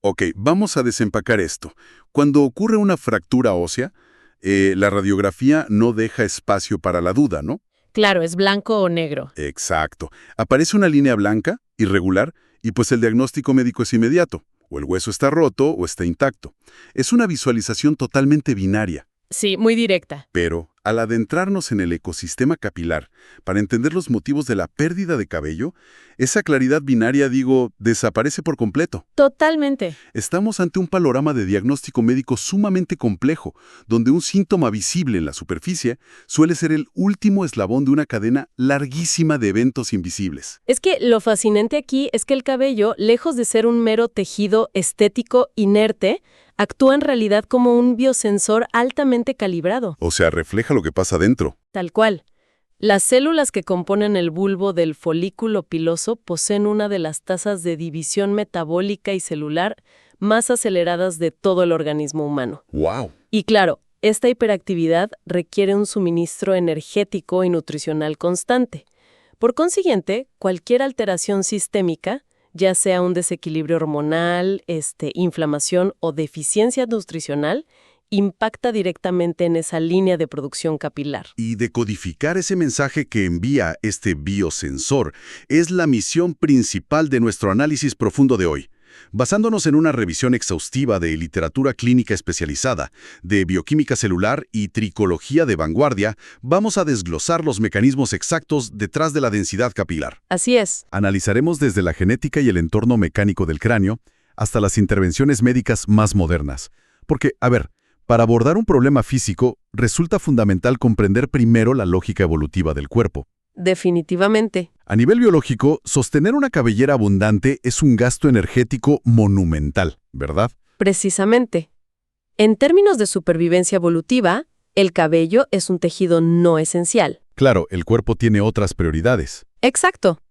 Ok, vamos a desempacar esto. Cuando ocurre una fractura ósea, la radiografía no deja espacio para la duda, ¿no? Claro, es blanco o negro. Exacto. Aparece una línea blanca, irregular, y pues el diagnóstico médico es inmediato. O el hueso está roto o está intacto. Es una visualización totalmente binaria. Sí, muy directa. Pero, al adentrarnos en el ecosistema capilar, para entender los motivos de la pérdida de cabello, esa claridad binaria, desaparece por completo. Totalmente. Estamos ante un panorama de diagnóstico médico sumamente complejo, donde un síntoma visible en la superficie suele ser el último eslabón de una cadena larguísima de eventos invisibles. Es que lo fascinante aquí es que el cabello, lejos de ser un mero tejido estético inerte, actúa en realidad como un biosensor altamente calibrado. O sea, refleja lo que pasa dentro. Tal cual. Las células que componen el bulbo del folículo piloso poseen una de las tasas de división metabólica y celular más aceleradas de todo el organismo humano. ¡Wow! Y claro, esta hiperactividad requiere un suministro energético y nutricional constante. Por consiguiente, cualquier alteración sistémica, ya sea un desequilibrio hormonal, inflamación o deficiencia nutricional, impacta directamente en esa línea de producción capilar. Y decodificar ese mensaje que envía este biosensor es la misión principal de nuestro análisis profundo de hoy. Basándonos en una revisión exhaustiva de literatura clínica especializada, de bioquímica celular y tricología de vanguardia, vamos a desglosar los mecanismos exactos detrás de la densidad capilar. Así es. Analizaremos desde la genética y el entorno mecánico del cráneo hasta las intervenciones médicas más modernas. Porque, para abordar un problema físico, resulta fundamental comprender primero la lógica evolutiva del cuerpo. Definitivamente. A nivel biológico, sostener una cabellera abundante es un gasto energético monumental, ¿verdad? Precisamente. En términos de supervivencia evolutiva, el cabello es un tejido no esencial. Claro, el cuerpo tiene otras prioridades. Exacto.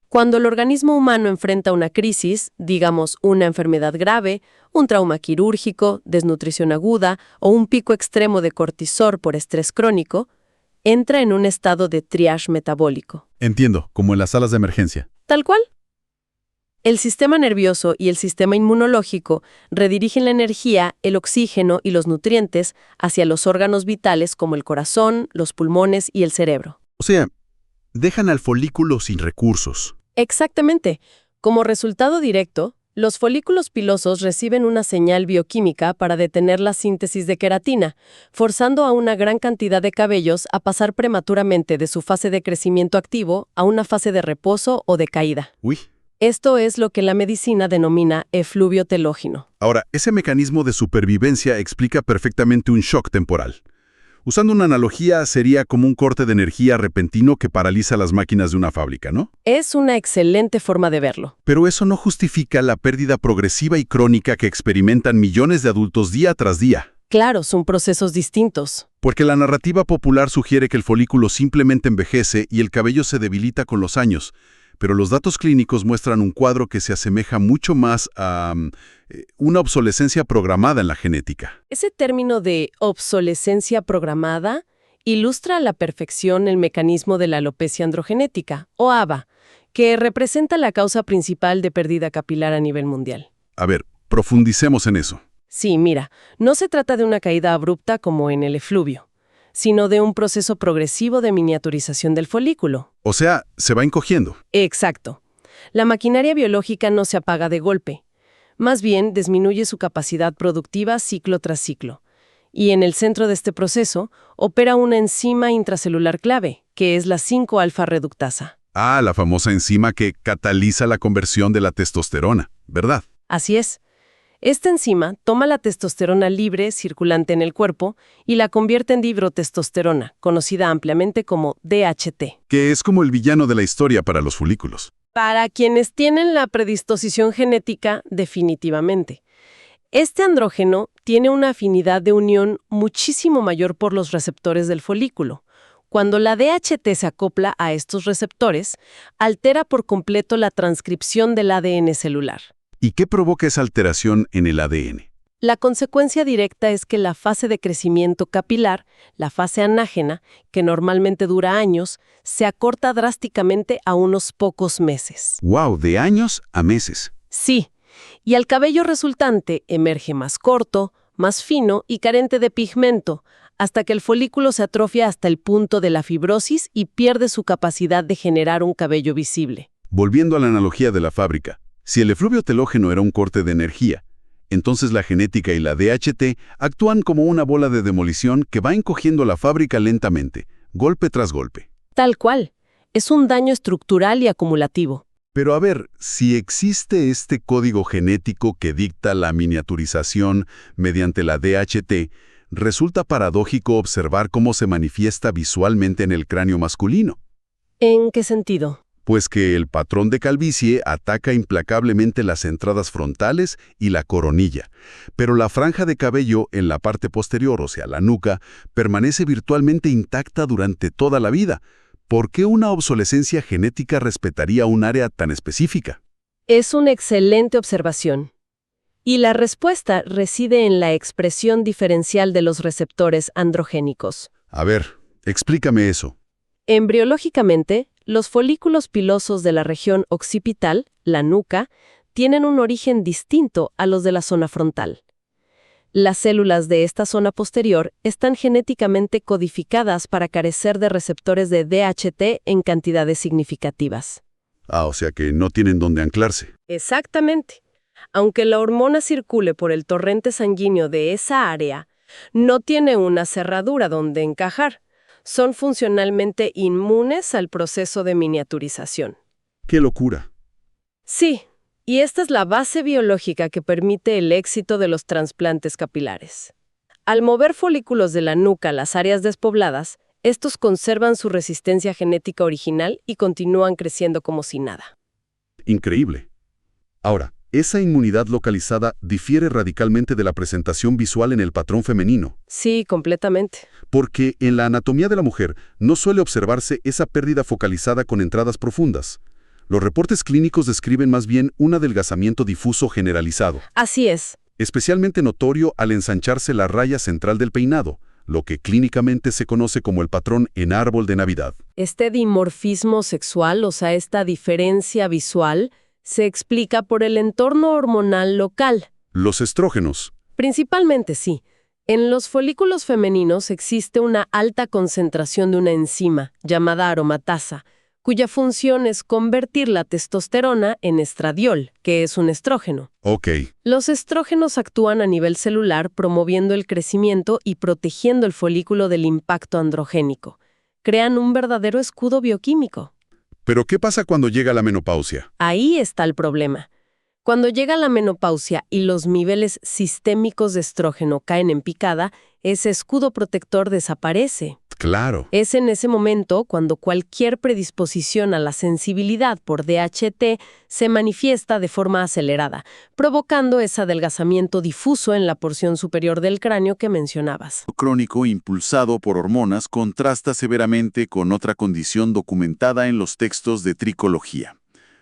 Cuando el organismo humano enfrenta una crisis, digamos una enfermedad grave, un trauma quirúrgico, desnutrición aguda o un pico extremo de cortisol por estrés crónico, entra en un estado de triage metabólico. Entiendo, como en las salas de emergencia. Tal cual. El sistema nervioso y el sistema inmunológico redirigen la energía, el oxígeno y los nutrientes hacia los órganos vitales como el corazón, los pulmones y el cerebro. O sea, dejan al folículo sin recursos. Exactamente. Como resultado directo, los folículos pilosos reciben una señal bioquímica para detener la síntesis de queratina, forzando a una gran cantidad de cabellos a pasar prematuramente de su fase de crecimiento activo a una fase de reposo o de caída. Uy. Esto es lo que la medicina denomina efluvio telógeno. Ahora, ese mecanismo de supervivencia explica perfectamente un shock temporal. Usando una analogía, sería como un corte de energía repentino que paraliza las máquinas de una fábrica, ¿no? Es una excelente forma de verlo. Pero eso no justifica la pérdida progresiva y crónica que experimentan millones de adultos día tras día. Claro, son procesos distintos. Porque la narrativa popular sugiere que el folículo simplemente envejece y el cabello se debilita con los años. Pero los datos clínicos muestran un cuadro que se asemeja mucho más a una obsolescencia programada en la genética. Ese término de obsolescencia programada ilustra a la perfección el mecanismo de la alopecia androgenética, o ABA, que representa la causa principal de pérdida capilar a nivel mundial. Profundicemos en eso. Sí, mira, no se trata de una caída abrupta como en el efluvio, sino de un proceso progresivo de miniaturización del folículo. O sea, se va encogiendo. Exacto. La maquinaria biológica no se apaga de golpe. Más bien, disminuye su capacidad productiva ciclo tras ciclo. Y en el centro de este proceso, opera una enzima intracelular clave, que es la 5-alfa-reductasa. Ah, la famosa enzima que cataliza la conversión de la testosterona, ¿verdad? Así es. Esta enzima toma la testosterona libre circulante en el cuerpo y la convierte en dihidrotestosterona, conocida ampliamente como DHT. Que es como el villano de la historia para los folículos. Para quienes tienen la predisposición genética, definitivamente. Este andrógeno tiene una afinidad de unión muchísimo mayor por los receptores del folículo. Cuando la DHT se acopla a estos receptores, altera por completo la transcripción del ADN celular. ¿Y qué provoca esa alteración en el ADN? La consecuencia directa es que la fase de crecimiento capilar, la fase anágena, que normalmente dura años, se acorta drásticamente a unos pocos meses. ¡Wow! De años a meses. Sí, y el cabello resultante emerge más corto, más fino y carente de pigmento, hasta que el folículo se atrofia hasta el punto de la fibrosis y pierde su capacidad de generar un cabello visible. Volviendo a la analogía de la fábrica, si el efluvio telógeno era un corte de energía, entonces la genética y la DHT actúan como una bola de demolición que va encogiendo la fábrica lentamente, golpe tras golpe. Tal cual. Es un daño estructural y acumulativo. Pero a ver, si existe este código genético que dicta la miniaturización mediante la DHT, resulta paradójico observar cómo se manifiesta visualmente en el cráneo masculino. ¿En qué sentido? Pues que el patrón de calvicie ataca implacablemente las entradas frontales y la coronilla, pero la franja de cabello en la parte posterior, o sea, la nuca, permanece virtualmente intacta durante toda la vida. ¿Por qué una obsolescencia genética respetaría un área tan específica? Es una excelente observación. Y la respuesta reside en la expresión diferencial de los receptores androgénicos. A ver, explícame eso. Embriológicamente, los folículos pilosos de la región occipital, la nuca, tienen un origen distinto a los de la zona frontal. Las células de esta zona posterior están genéticamente codificadas para carecer de receptores de DHT en cantidades significativas. O sea que no tienen dónde anclarse. Exactamente. Aunque la hormona circule por el torrente sanguíneo de esa área, no tiene una cerradura donde encajar. Son funcionalmente inmunes al proceso de miniaturización. ¡Qué locura! Sí, y esta es la base biológica que permite el éxito de los trasplantes capilares. Al mover folículos de la nuca a las áreas despobladas, estos conservan su resistencia genética original y continúan creciendo como si nada. Increíble. Ahora, esa inmunidad localizada difiere radicalmente de la presentación visual en el patrón femenino. Sí, completamente. Porque en la anatomía de la mujer no suele observarse esa pérdida focalizada con entradas profundas. Los reportes clínicos describen más bien un adelgazamiento difuso generalizado. Así es. Especialmente notorio al ensancharse la raya central del peinado, lo que clínicamente se conoce como el patrón en árbol de Navidad. Este dimorfismo sexual, o sea, esta diferencia visual, se explica por el entorno hormonal local. Los estrógenos. Principalmente sí. En los folículos femeninos existe una alta concentración de una enzima, llamada aromatasa, cuya función es convertir la testosterona en estradiol, que es un estrógeno. Ok. Los estrógenos actúan a nivel celular promoviendo el crecimiento y protegiendo el folículo del impacto androgénico. Crean un verdadero escudo bioquímico. ¿Pero qué pasa cuando llega la menopausia? Ahí está el problema. Cuando llega la menopausia y los niveles sistémicos de estrógeno caen en picada, ese escudo protector desaparece. Claro. Es en ese momento cuando cualquier predisposición a la sensibilidad por DHT se manifiesta de forma acelerada, provocando ese adelgazamiento difuso en la porción superior del cráneo que mencionabas. Crónico impulsado por hormonas contrasta severamente con otra condición documentada en los textos de tricología.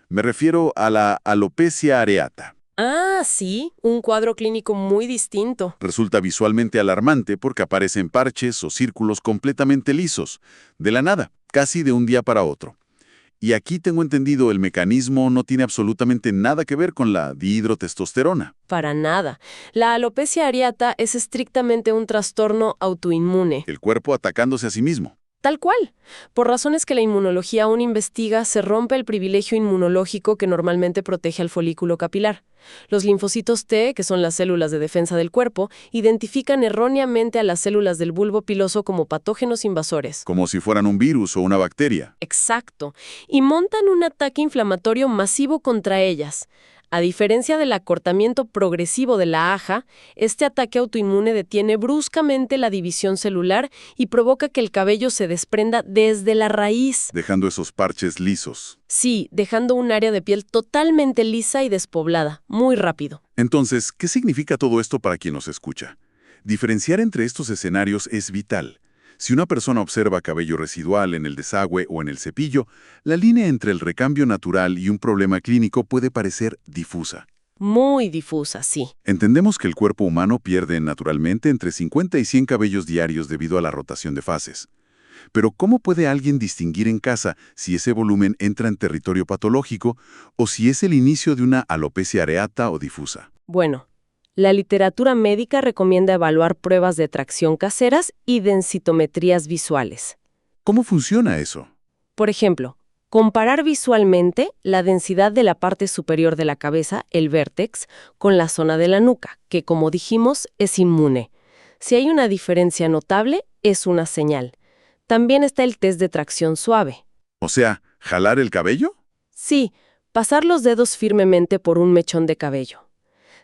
Me refiero a la alopecia areata. Ah, sí, un cuadro clínico muy distinto. Resulta visualmente alarmante porque aparecen parches o círculos completamente lisos, de la nada, casi de un día para otro. Y aquí tengo entendido el mecanismo no tiene absolutamente nada que ver con la dihidrotestosterona. Para nada. La alopecia areata es estrictamente un trastorno autoinmune. El cuerpo atacándose a sí mismo. Tal cual. Por razones que la inmunología aún investiga, se rompe el privilegio inmunológico que normalmente protege al folículo capilar. Los linfocitos T, que son las células de defensa del cuerpo, identifican erróneamente a las células del bulbo piloso como patógenos invasores. Como si fueran un virus o una bacteria. Exacto. Y montan un ataque inflamatorio masivo contra ellas. A diferencia del acortamiento progresivo de la aja, este ataque autoinmune detiene bruscamente la división celular y provoca que el cabello se desprenda desde la raíz. Dejando esos parches lisos. Sí, dejando un área de piel totalmente lisa y despoblada, muy rápido. Entonces, ¿qué significa todo esto para quien nos escucha? Diferenciar entre estos escenarios es vital. Si una persona observa cabello residual en el desagüe o en el cepillo, la línea entre el recambio natural y un problema clínico puede parecer difusa. Muy difusa, sí. Entendemos que el cuerpo humano pierde naturalmente entre 50 y 100 cabellos diarios debido a la rotación de fases. Pero ¿cómo puede alguien distinguir en casa si ese volumen entra en territorio patológico o si es el inicio de una alopecia areata o difusa? Bueno, la literatura médica recomienda evaluar pruebas de tracción caseras y densitometrías visuales. ¿Cómo funciona eso? Por ejemplo, comparar visualmente la densidad de la parte superior de la cabeza, el vértex, con la zona de la nuca, que como dijimos es inmune. Si hay una diferencia notable, es una señal. También está el test de tracción suave. O sea, ¿jalar el cabello? Sí, pasar los dedos firmemente por un mechón de cabello.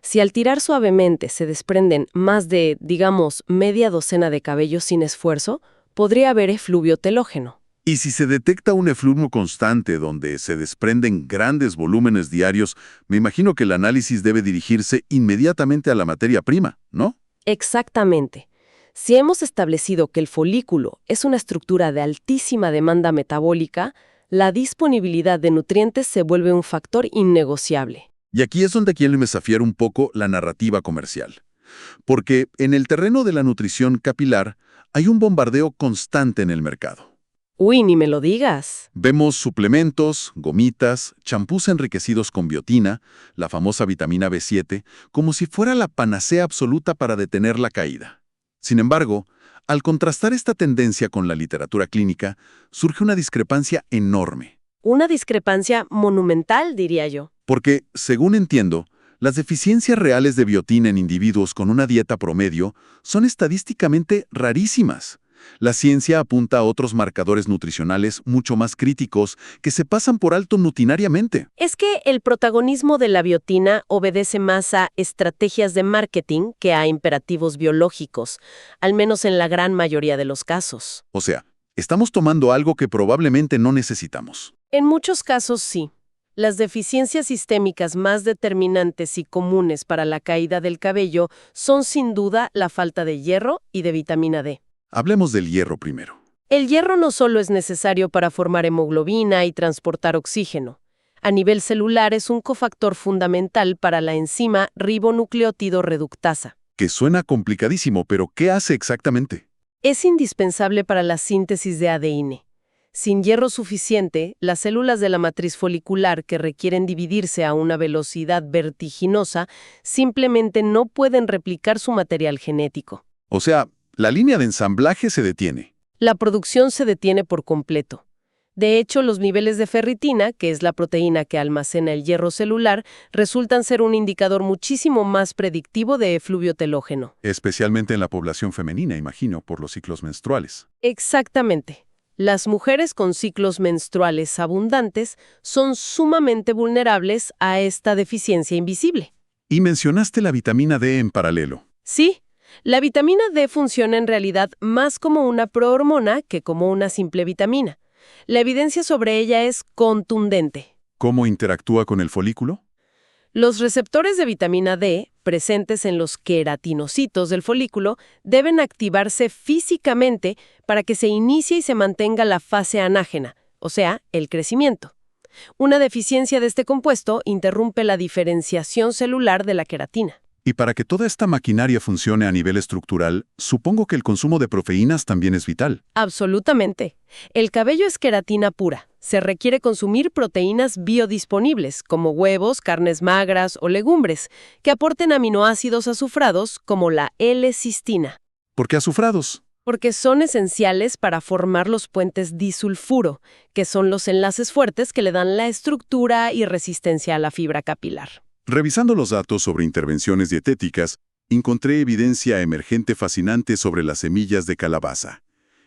Si al tirar suavemente se desprenden más de, digamos, media docena de cabellos sin esfuerzo, podría haber efluvio telógeno. Y si se detecta un efluvio constante donde se desprenden grandes volúmenes diarios, me imagino que el análisis debe dirigirse inmediatamente a la materia prima, ¿no? Exactamente. Si hemos establecido que el folículo es una estructura de altísima demanda metabólica, la disponibilidad de nutrientes se vuelve un factor innegociable. Y aquí es donde quiero desafiar un poco la narrativa comercial. Porque en el terreno de la nutrición capilar hay un bombardeo constante en el mercado. Uy, ni me lo digas. Vemos suplementos, gomitas, champús enriquecidos con biotina, la famosa vitamina B7, como si fuera la panacea absoluta para detener la caída. Sin embargo, al contrastar esta tendencia con la literatura clínica, surge una discrepancia enorme. Una discrepancia monumental, diría yo. Porque, según entiendo, las deficiencias reales de biotina en individuos con una dieta promedio son estadísticamente rarísimas. La ciencia apunta a otros marcadores nutricionales mucho más críticos que se pasan por alto rutinariamente. Es que el protagonismo de la biotina obedece más a estrategias de marketing que a imperativos biológicos, al menos en la gran mayoría de los casos. O sea, estamos tomando algo que probablemente no necesitamos. En muchos casos sí. Las deficiencias sistémicas más determinantes y comunes para la caída del cabello son sin duda la falta de hierro y de vitamina D. Hablemos del hierro primero. El hierro no solo es necesario para formar hemoglobina y transportar oxígeno. A nivel celular es un cofactor fundamental para la enzima ribonucleótido reductasa. Que suena complicadísimo, pero ¿qué hace exactamente? Es indispensable para la síntesis de ADN. Sin hierro suficiente, las células de la matriz folicular que requieren dividirse a una velocidad vertiginosa simplemente no pueden replicar su material genético. O sea, la línea de ensamblaje se detiene. La producción se detiene por completo. De hecho, los niveles de ferritina, que es la proteína que almacena el hierro celular, resultan ser un indicador muchísimo más predictivo de efluvio telógeno. Especialmente en la población femenina, imagino, por los ciclos menstruales. Exactamente. Las mujeres con ciclos menstruales abundantes son sumamente vulnerables a esta deficiencia invisible. Y mencionaste la vitamina D en paralelo. Sí, la vitamina D funciona en realidad más como una prohormona que como una simple vitamina. La evidencia sobre ella es contundente. ¿Cómo interactúa con el folículo? Los receptores de vitamina D, presentes en los queratinocitos del folículo, deben activarse físicamente para que se inicie y se mantenga la fase anágena, o sea, el crecimiento. Una deficiencia de este compuesto interrumpe la diferenciación celular de la queratina. Y para que toda esta maquinaria funcione a nivel estructural, supongo que el consumo de proteínas también es vital. Absolutamente. El cabello es queratina pura. Se requiere consumir proteínas biodisponibles, como huevos, carnes magras o legumbres, que aporten aminoácidos azufrados como la L-cistina. ¿Por qué azufrados? Porque son esenciales para formar los puentes disulfuro, que son los enlaces fuertes que le dan la estructura y resistencia a la fibra capilar. Revisando los datos sobre intervenciones dietéticas, encontré evidencia emergente fascinante sobre las semillas de calabaza.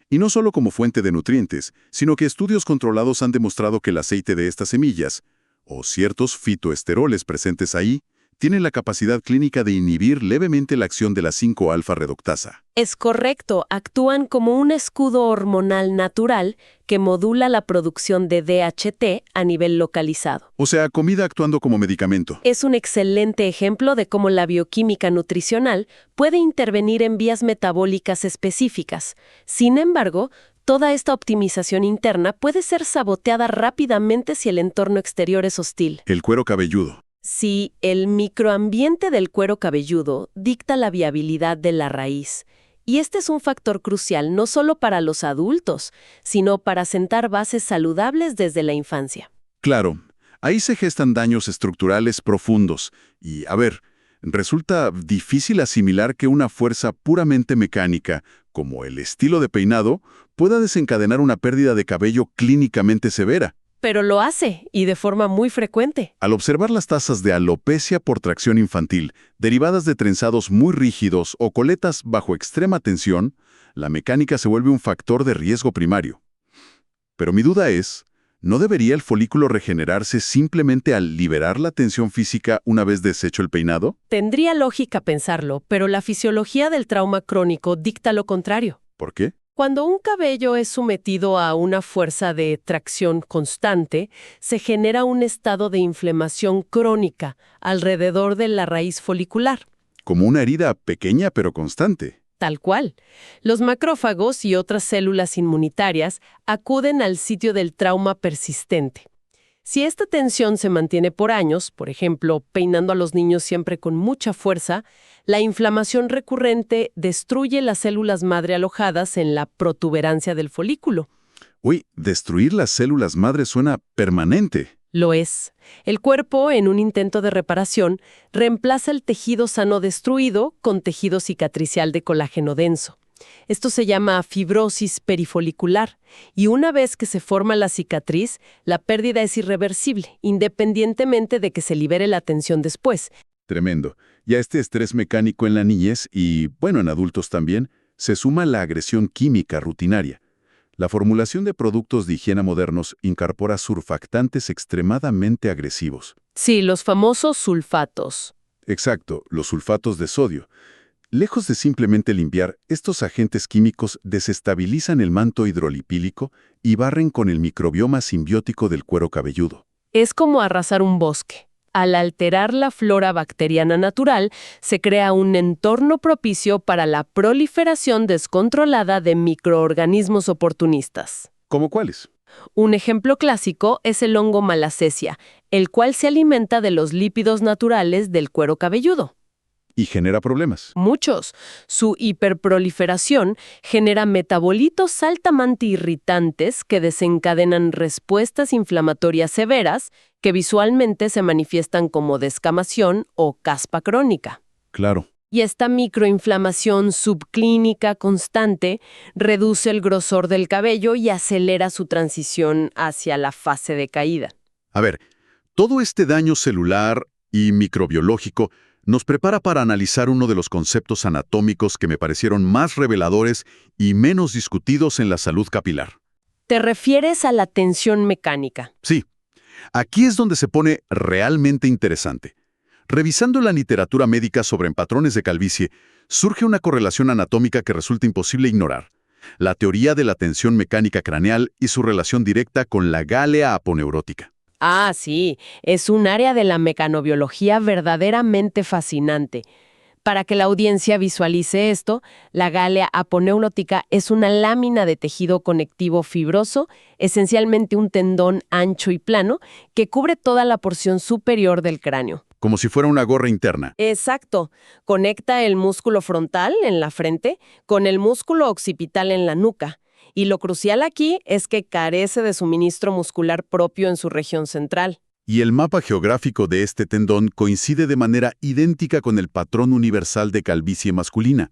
Y no solo como fuente de nutrientes, sino que estudios controlados han demostrado que el aceite de estas semillas, o ciertos fitoesteroles presentes ahí, tienen la capacidad clínica de inhibir levemente la acción de la 5-alfa-reductasa. Es correcto, actúan como un escudo hormonal natural que modula la producción de DHT a nivel localizado. O sea, comida actuando como medicamento. Es un excelente ejemplo de cómo la bioquímica nutricional puede intervenir en vías metabólicas específicas. Sin embargo, toda esta optimización interna puede ser saboteada rápidamente si el entorno exterior es hostil. El cuero cabelludo. Si el microambiente del cuero cabelludo dicta la viabilidad de la raíz Y este es un factor crucial no solo para los adultos, sino para sentar bases saludables desde la infancia. Claro, ahí se gestan daños estructurales profundos. Y, a ver, resulta difícil asimilar que una fuerza puramente mecánica, como el estilo de peinado, pueda desencadenar una pérdida de cabello clínicamente severa. Pero lo hace, y de forma muy frecuente. Al observar las tasas de alopecia por tracción infantil, derivadas de trenzados muy rígidos o coletas bajo extrema tensión, la mecánica se vuelve un factor de riesgo primario. Pero mi duda es, ¿no debería el folículo regenerarse simplemente al liberar la tensión física una vez deshecho el peinado? Tendría lógica pensarlo, pero la fisiología del trauma crónico dicta lo contrario. ¿Por qué? Cuando un cabello es sometido a una fuerza de tracción constante, se genera un estado de inflamación crónica alrededor de la raíz folicular. Como una herida pequeña pero constante. Tal cual. Los macrófagos y otras células inmunitarias acuden al sitio del trauma persistente. Si esta tensión se mantiene por años, por ejemplo, peinando a los niños siempre con mucha fuerza, la inflamación recurrente destruye las células madre alojadas en la protuberancia del folículo. Uy, destruir las células madre suena permanente. Lo es. El cuerpo, en un intento de reparación, reemplaza el tejido sano destruido con tejido cicatricial de colágeno denso. Esto se llama fibrosis perifolicular, y una vez que se forma la cicatriz, la pérdida es irreversible, independientemente de que se libere la tensión después. Tremendo. Y a este estrés mecánico en la niñez y, bueno, en adultos también, se suma la agresión química rutinaria. La formulación de productos de higiene modernos incorpora surfactantes extremadamente agresivos. Sí, los famosos sulfatos. Exacto, los sulfatos de sodio. Lejos de simplemente limpiar, estos agentes químicos desestabilizan el manto hidrolipídico y barren con el microbioma simbiótico del cuero cabelludo. Es como arrasar un bosque. Al alterar la flora bacteriana natural, se crea un entorno propicio para la proliferación descontrolada de microorganismos oportunistas. ¿Cómo cuáles? Un ejemplo clásico es el hongo Malassezia, el cual se alimenta de los lípidos naturales del cuero cabelludo. Y genera problemas. Muchos. Su hiperproliferación genera metabolitos altamente irritantes que desencadenan respuestas inflamatorias severas que visualmente se manifiestan como descamación o caspa crónica. Claro. Y esta microinflamación subclínica constante reduce el grosor del cabello y acelera su transición hacia la fase de caída. A ver, todo este daño celular y microbiológico nos prepara para analizar uno de los conceptos anatómicos que me parecieron más reveladores y menos discutidos en la salud capilar. ¿Te refieres a la tensión mecánica? Sí, aquí es donde se pone realmente interesante. Revisando la literatura médica sobre patrones de calvicie, surge una correlación anatómica que resulta imposible ignorar. La teoría de la tensión mecánica craneal y su relación directa con la gálea aponeurótica. Ah, sí, es un área de la mecanobiología verdaderamente fascinante. Para que la audiencia visualice esto, la gálea aponeurótica es una lámina de tejido conectivo fibroso, esencialmente un tendón ancho y plano, que cubre toda la porción superior del cráneo. Como si fuera una gorra interna. Exacto. Conecta el músculo frontal en la frente con el músculo occipital en la nuca. Y lo crucial aquí es que carece de suministro muscular propio en su región central. Y el mapa geográfico de este tendón coincide de manera idéntica con el patrón universal de calvicie masculina.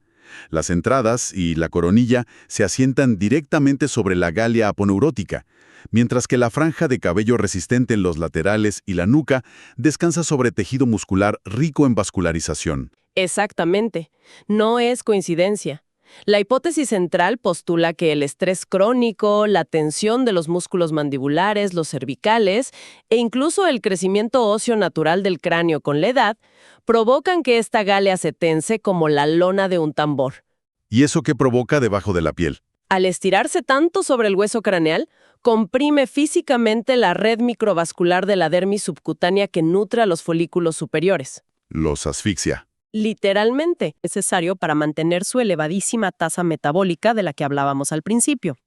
Las entradas y la coronilla se asientan directamente sobre la gálea aponeurótica, mientras que la franja de cabello resistente en los laterales y la nuca descansa sobre tejido muscular rico en vascularización. Exactamente. No es coincidencia. La hipótesis central postula que el estrés crónico, la tensión de los músculos mandibulares, los cervicales e incluso el crecimiento óseo natural del cráneo con la edad provocan que esta gálea se tense como la lona de un tambor. ¿Y eso qué provoca debajo de la piel? Al estirarse tanto sobre el hueso craneal, comprime físicamente la red microvascular de la dermis subcutánea que nutre a los folículos superiores. Los asfixia. Literalmente, necesario para mantener su elevadísima tasa metabólica de la que hablábamos al principio.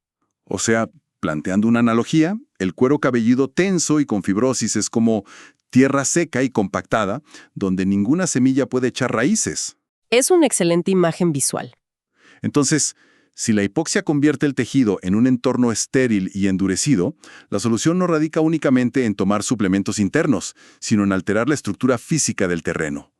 O sea, planteando una analogía, el cuero cabelludo tenso y con fibrosis es como tierra seca y compactada, donde ninguna semilla puede echar raíces. Es una excelente imagen visual. Entonces, si la hipoxia convierte el tejido en un entorno estéril y endurecido, la solución no radica únicamente en tomar suplementos internos, sino en alterar la estructura física del terreno.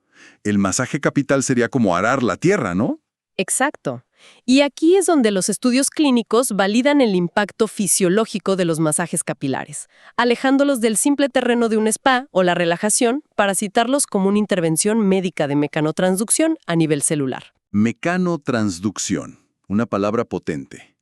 El masaje capital sería como arar la tierra, ¿no? Exacto. Y aquí es donde los estudios clínicos validan el impacto fisiológico de los masajes capilares, alejándolos del simple terreno de un spa o la relajación para citarlos como una intervención médica de mecanotransducción a nivel celular. Mecanotransducción, una palabra potente.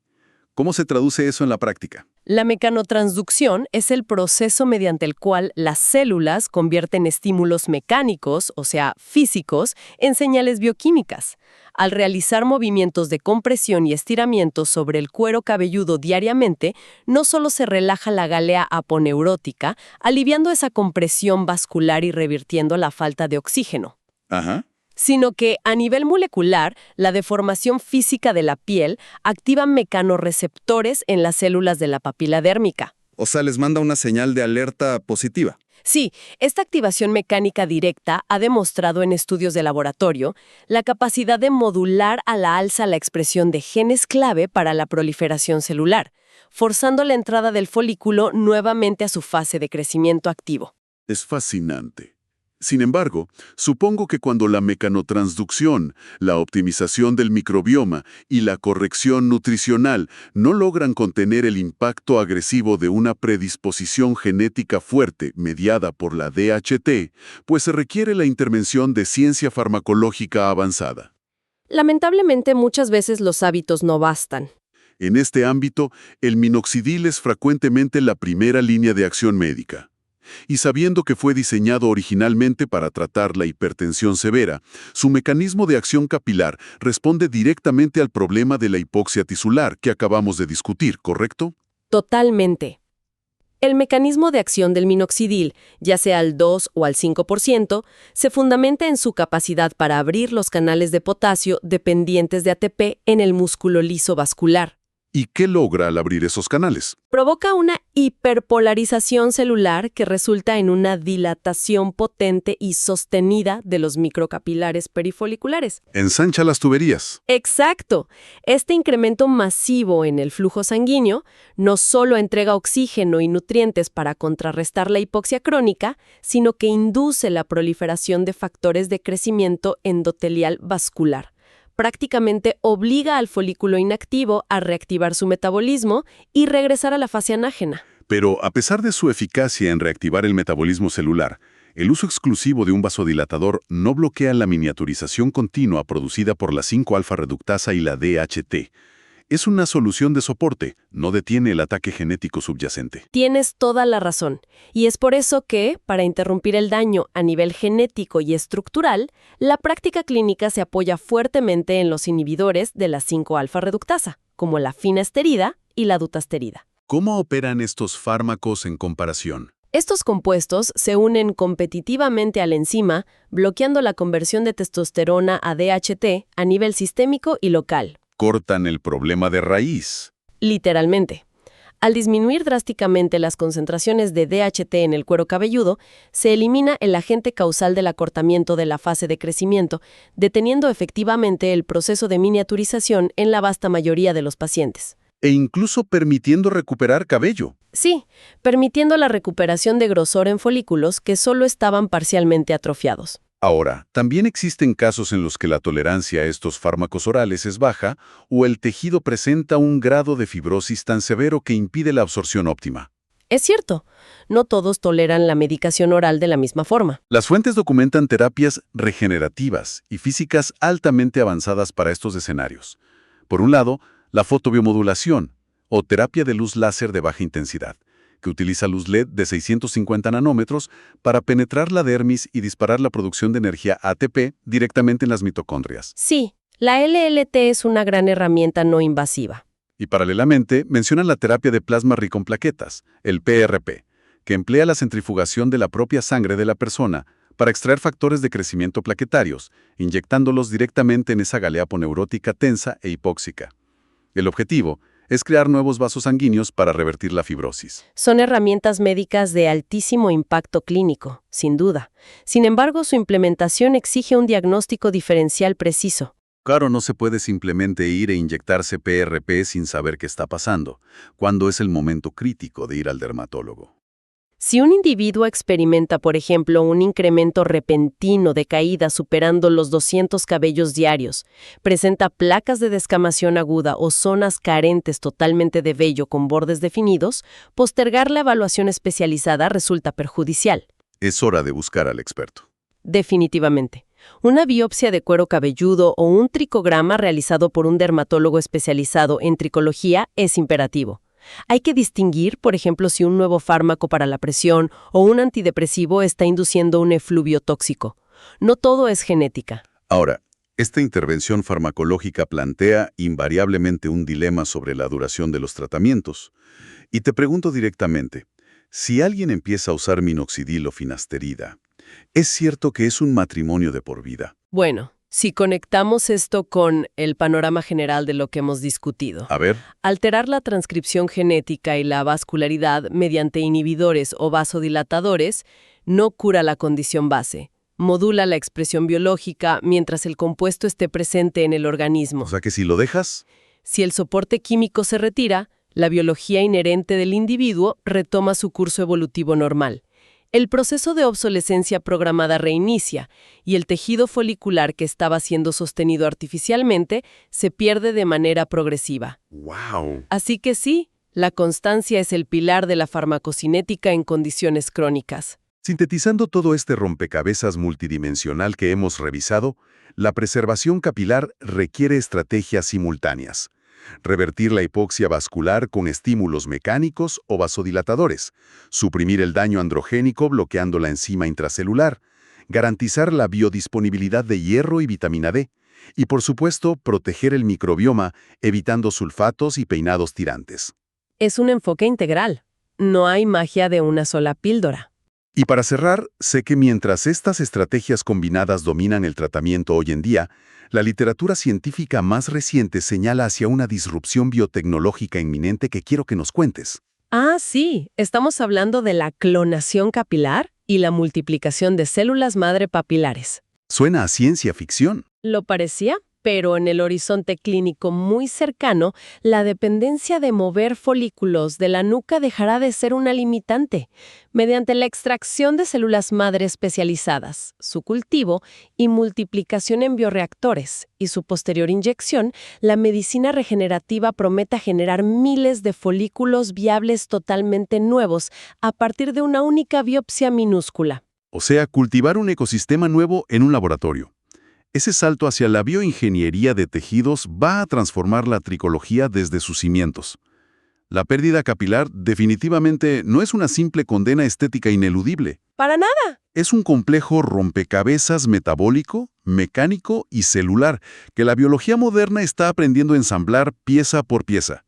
¿Cómo se traduce eso en la práctica? La mecanotransducción es el proceso mediante el cual las células convierten estímulos mecánicos, o sea, físicos, en señales bioquímicas. Al realizar movimientos de compresión y estiramiento sobre el cuero cabelludo diariamente, no solo se relaja la gálea aponeurótica, aliviando esa compresión vascular y revirtiendo la falta de oxígeno, Ajá. sino que, a nivel molecular, la deformación física de la piel activa mecanorreceptores en las células de la papila dérmica. O sea, les manda una señal de alerta positiva. Sí, esta activación mecánica directa ha demostrado en estudios de laboratorio la capacidad de modular a la alza la expresión de genes clave para la proliferación celular, forzando la entrada del folículo nuevamente a su fase de crecimiento activo. Es fascinante. Sin embargo, supongo que cuando la mecanotransducción, la optimización del microbioma y la corrección nutricional no logran contener el impacto agresivo de una predisposición genética fuerte mediada por la DHT, pues se requiere la intervención de ciencia farmacológica avanzada. Lamentablemente, muchas veces los hábitos no bastan. En este ámbito, el minoxidil es frecuentemente la primera línea de acción médica. Y sabiendo que fue diseñado originalmente para tratar la hipertensión severa, su mecanismo de acción capilar responde directamente al problema de la hipoxia tisular que acabamos de discutir, ¿correcto? Totalmente. El mecanismo de acción del minoxidil, ya sea al 2 o al 5%, se fundamenta en su capacidad para abrir los canales de potasio dependientes de ATP en el músculo liso vascular. ¿Y qué logra al abrir esos canales? Provoca una hiperpolarización celular que resulta en una dilatación potente y sostenida de los microcapilares perifoliculares. Ensancha las tuberías. Exacto. Este incremento masivo en el flujo sanguíneo no solo entrega oxígeno y nutrientes para contrarrestar la hipoxia crónica, sino que induce la proliferación de factores de crecimiento endotelial vascular. Prácticamente obliga al folículo inactivo a reactivar su metabolismo y regresar a la fase anágena. Pero a pesar de su eficacia en reactivar el metabolismo celular, el uso exclusivo de un vasodilatador no bloquea la miniaturización continua producida por la 5-alfa-reductasa y la DHT. Es una solución de soporte, no detiene el ataque genético subyacente. Tienes toda la razón. Y es por eso que, para interrumpir el daño a nivel genético y estructural, la práctica clínica se apoya fuertemente en los inhibidores de la 5-alfa-reductasa, como la finasterida y la dutasterida. ¿Cómo operan estos fármacos en comparación? Estos compuestos se unen competitivamente a la enzima, bloqueando la conversión de testosterona a DHT a nivel sistémico y local. Cortan el problema de raíz. Literalmente. Al disminuir drásticamente las concentraciones de DHT en el cuero cabelludo, se elimina el agente causal del acortamiento de la fase de crecimiento, deteniendo efectivamente el proceso de miniaturización en la vasta mayoría de los pacientes. E incluso permitiendo recuperar cabello. Sí, permitiendo la recuperación de grosor en folículos que solo estaban parcialmente atrofiados. Ahora, también existen casos en los que la tolerancia a estos fármacos orales es baja o el tejido presenta un grado de fibrosis tan severo que impide la absorción óptima. Es cierto, no todos toleran la medicación oral de la misma forma. Las fuentes documentan terapias regenerativas y físicas altamente avanzadas para estos escenarios. Por un lado, la fotobiomodulación, o terapia de luz láser de baja intensidad, que utiliza luz LED de 650 nanómetros para penetrar la dermis y disparar la producción de energía ATP directamente en las mitocondrias. Sí, la LLT es una gran herramienta no invasiva. Y paralelamente mencionan la terapia de plasma rico en plaquetas, el PRP, que emplea la centrifugación de la propia sangre de la persona para extraer factores de crecimiento plaquetarios, inyectándolos directamente en esa gálea aponeurótica tensa e hipóxica. El objetivo es crear nuevos vasos sanguíneos para revertir la fibrosis. Son herramientas médicas de altísimo impacto clínico, sin duda. Sin embargo, su implementación exige un diagnóstico diferencial preciso. Claro, no se puede simplemente ir e inyectarse PRP sin saber qué está pasando, cuando es el momento crítico de ir al dermatólogo. Si un individuo experimenta, por ejemplo, un incremento repentino de caída superando los 200 cabellos diarios, presenta placas de descamación aguda o zonas carentes totalmente de vello con bordes definidos, postergar la evaluación especializada resulta perjudicial. Es hora de buscar al experto. Definitivamente. Una biopsia de cuero cabelludo o un tricograma realizado por un dermatólogo especializado en tricología es imperativo. Hay que distinguir, por ejemplo, si un nuevo fármaco para la presión o un antidepresivo está induciendo un efluvio tóxico. No todo es genética. Ahora, esta intervención farmacológica plantea invariablemente un dilema sobre la duración de los tratamientos. Y te pregunto directamente, si alguien empieza a usar minoxidil o finasterida, ¿es cierto que es un matrimonio de por vida? Bueno, si conectamos esto con el panorama general de lo que hemos discutido. A ver, Alterar la transcripción genética y la vascularidad mediante inhibidores o vasodilatadores no cura la condición base. Modula la expresión biológica mientras el compuesto esté presente en el organismo. o sea que si lo dejas, Si el soporte químico se retira, la biología inherente del individuo retoma su curso evolutivo normal. El proceso de obsolescencia programada reinicia y el tejido folicular que estaba siendo sostenido artificialmente se pierde de manera progresiva. ¡wow! Así que sí, la constancia es el pilar de la farmacocinética en condiciones crónicas. Sintetizando todo este rompecabezas multidimensional que hemos revisado, la preservación capilar requiere estrategias simultáneas. Revertir la hipoxia vascular con estímulos mecánicos o vasodilatadores, suprimir el daño androgénico bloqueando la enzima intracelular, garantizar la biodisponibilidad de hierro y vitamina D, y por supuesto proteger el microbioma evitando sulfatos y peinados tirantes. Es un enfoque integral. No hay magia de una sola píldora. Y para cerrar, sé que mientras estas estrategias combinadas dominan el tratamiento hoy en día, la literatura científica más reciente señala hacia una disrupción biotecnológica inminente que quiero que nos cuentes. Ah, sí, estamos hablando de la clonación capilar y la multiplicación de células madre papilares. Suena a ciencia ficción. Lo parecía, pero en el horizonte clínico muy cercano, la dependencia de mover folículos de la nuca dejará de ser una limitante. Mediante la extracción de células madre especializadas, su cultivo y multiplicación en bioreactores y su posterior inyección, la medicina regenerativa promete generar miles de folículos viables totalmente nuevos a partir de una única biopsia minúscula. O sea, cultivar un ecosistema nuevo en un laboratorio. Ese salto hacia la bioingeniería de tejidos va a transformar la tricología desde sus cimientos. La pérdida capilar definitivamente no es una simple condena estética ineludible. ¡Para nada! Es un complejo rompecabezas metabólico, mecánico y celular que la biología moderna está aprendiendo a ensamblar pieza por pieza.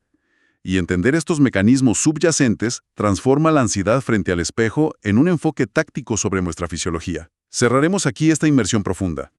Y entender estos mecanismos subyacentes transforma la ansiedad frente al espejo en un enfoque táctico sobre nuestra fisiología. Cerraremos aquí esta inmersión profunda.